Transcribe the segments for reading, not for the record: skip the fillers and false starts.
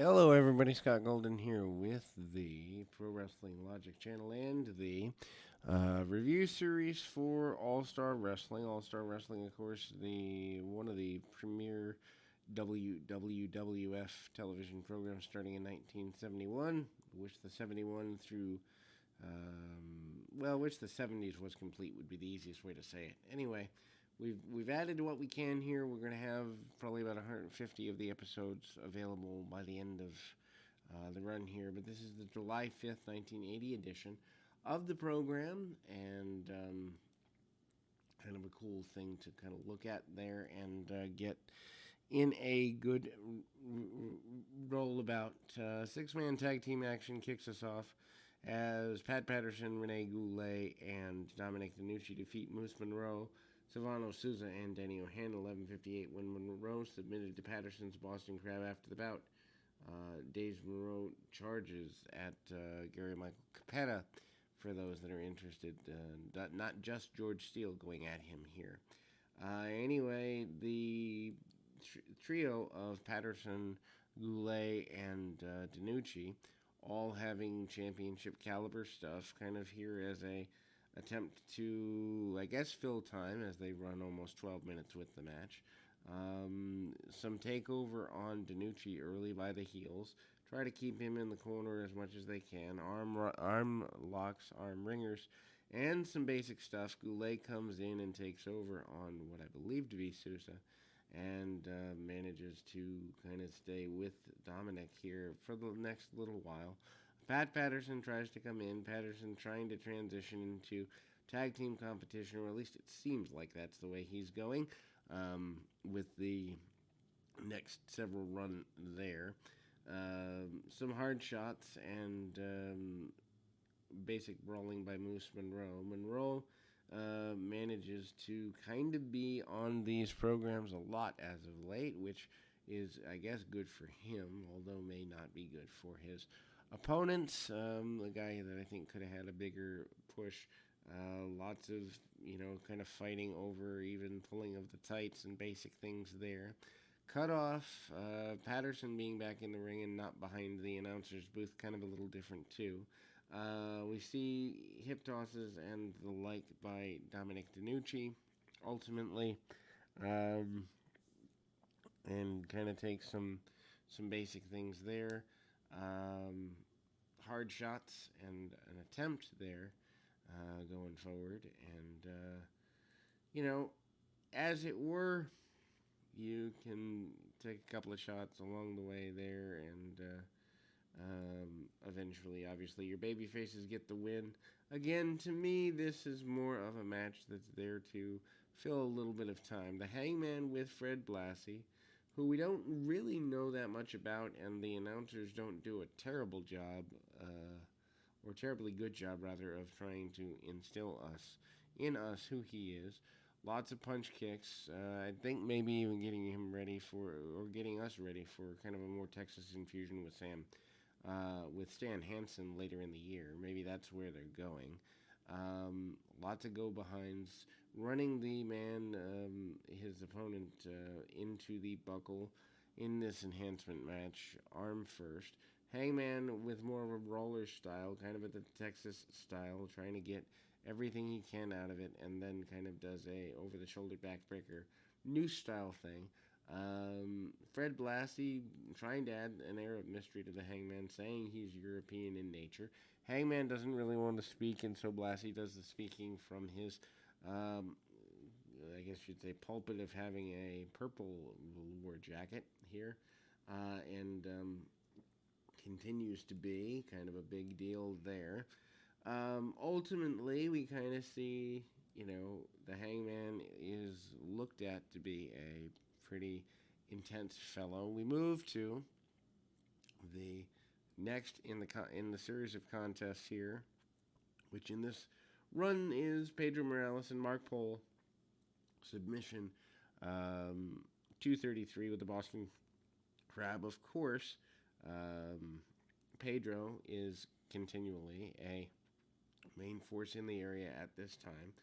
Hello, everybody. Scott Golden here with the Pro Wrestling Logic channel and the review series for All Star Wrestling. All Star Wrestling, of course, the one of the premier WWF television programs starting in 1971, which the 71 through which the 70s was complete would be the easiest way to say it. Anyway, we've added what we can here. We're going to have probably about 150 of the episodes available by the end of the run here. But this is the July 5th, 1980 edition of the program, and kind of a cool thing to kind of look at there and get in a good roll about. Six-man tag team action kicks us off as Pat Patterson, Rene Goulet, and Dominic DeNucci defeat Moose Monroe, Silvano Souza, and Danny O'Hanlon. 11:58 when Monroe submitted to Patterson's Boston Crab after the bout. Dave Monroe charges at Gary Michael Capetta for those that are interested. Not just George Steele going at him here. Anyway, the trio of Patterson, Goulet, and DeNucci all having championship caliber stuff kind of here as a attempt to, I guess, fill time as they run almost 12 minutes with the match. Some takeover on DeNucci early by the heels. Try to keep him in the corner as much as they can. Arm locks, arm ringers, and some basic stuff. Goulet comes in and takes over on what I believe to be Sousa and manages to kind of stay with Dominic here for the next little while. Pat Patterson tries to come in. Patterson trying to transition into tag team competition, or at least it seems like that's the way he's going with the next several run there. Some hard shots and basic brawling by Moose Monroe. Monroe manages to kind of be on these programs a lot as of late, which is, I guess, good for him, although may not be good for his opponents. The guy that I think could have had a bigger push. Lots of, kind of fighting over even pulling of the tights and basic things there. Cut off, Patterson being back in the ring and not behind the announcer's booth, kind of a little different too. We see hip tosses and the like by Dominic DeNucci, ultimately, and kind of take some basic things there. Hard shots and an attempt there going forward, and as it were, you can take a couple of shots along the way there, and eventually, obviously, your baby faces get the win. Again, to me, this is more of a match that's there to fill a little bit of time. The Hangman with Fred Blassie, who we don't really know that much about, and the announcers don't do a terrible job, or terribly good job, rather, of trying to instill in us who he is. Lots of punch kicks. I think maybe even getting him ready for, or getting us ready for kind of a more Texas infusion with Stan Hansen later in the year. Maybe that's where they're going. Lots of go behinds. Running the man, his opponent, into the buckle in this enhancement match, arm first. Hangman with more of a brawler style, kind of at the Texas style, trying to get everything he can out of it, and then kind of does a over-the-shoulder backbreaker new style thing. Fred Blassie trying to add an air of mystery to the Hangman, saying he's European in nature. Hangman doesn't really want to speak, and so Blassie does the speaking from his, I guess you'd say, pulpit of having a purple war jacket here, and continues to be kind of a big deal there. Ultimately, we kind of see, the Hangman is looked at to be a pretty intense fellow. We move to the next in the series of contests here, which in this run is Pedro Morales and Mark Pole. Submission 233 with the Boston Crab. Of course, Pedro is continually a main force in the area at this time.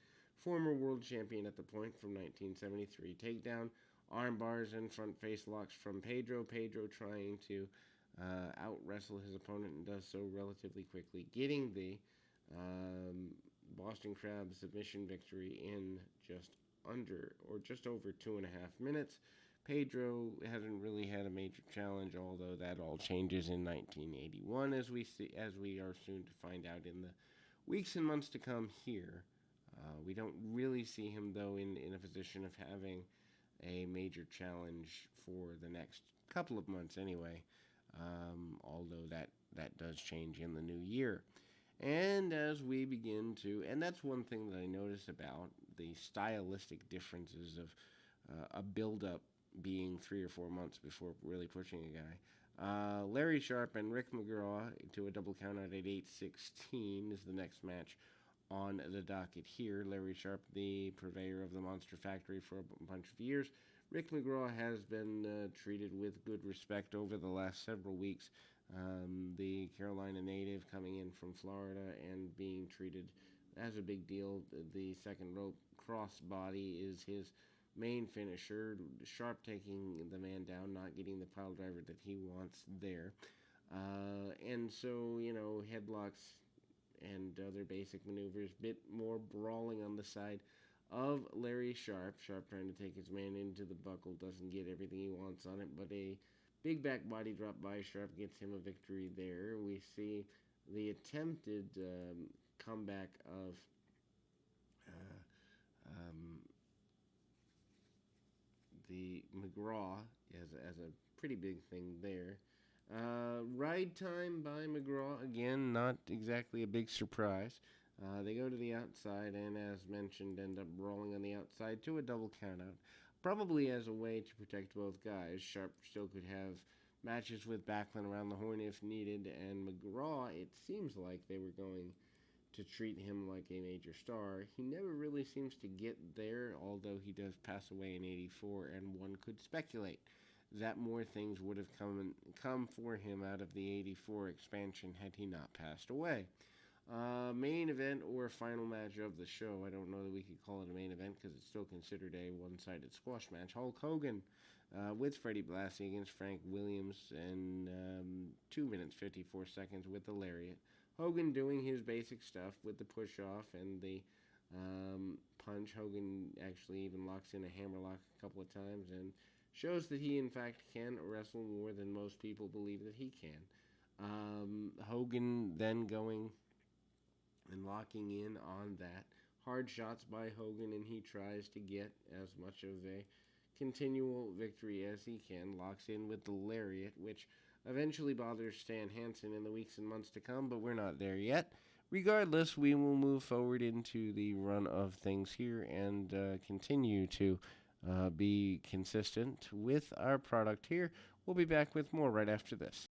Former world champion at the point from 1973. Takedown, arm bars, and front face locks from Pedro. Pedro trying to out wrestle his opponent and does so relatively quickly, getting the Boston Crab submission victory in just over 2.5 minutes. Pedro hasn't really had a major challenge, although that all changes in 1981, as we are soon to find out in the weeks and months to come here. We don't really see him, though, in a position of having a major challenge for the next couple of months anyway, although that does change in the new year. And as we begin to, and that's one thing that I notice about the stylistic differences of a build-up being 3 or 4 months before really pushing a guy. Larry Sharp and Rick McGraw to a double countout at 8:16 is the next match on the docket here. Larry Sharp, the purveyor of the Monster Factory for a bunch of years. Rick McGraw has been treated with good respect over the last several weeks. The Carolina native coming in from Florida and being treated as a big deal. The second rope crossbody is his main finisher. Sharp taking the man down, not getting the pile driver that he wants there. And so, headlocks and other basic maneuvers, bit more brawling on the side of Larry Sharp. Sharp trying to take his man into the buckle, doesn't get everything he wants on it, but a big back body drop by Sharp gets him a victory there. We see the attempted comeback of the McGraw as a pretty big thing there. Ride time by McGraw, again, not exactly a big surprise. They go to the outside and, as mentioned, end up rolling on the outside to a double countout, probably as a way to protect both guys. Sharp still could have matches with Backlund around the horn if needed, and McGraw, it seems like they were going to treat him like a major star. He never really seems to get there, although he does pass away in '84, and one could speculate that more things would have come for him out of the '84 expansion had he not passed away. Main event or final match of the show. I don't know that we could call it a main event because it's still considered a one-sided squash match. Hulk Hogan with Freddie Blassie against Frank Williams in 2 minutes 54 seconds with the lariat. Hogan doing his basic stuff with the push-off and the punch. Hogan actually even locks in a hammerlock a couple of times and shows that he, in fact, can wrestle more than most people believe that he can. Hogan then going and locking in on that. Hard shots by Hogan, and he tries to get as much of a continual victory as he can. Locks in with the lariat, which eventually bothers Stan Hansen in the weeks and months to come, but we're not there yet. Regardless, we will move forward into the run of things here and continue to be consistent with our product here. We'll be back with more right after this.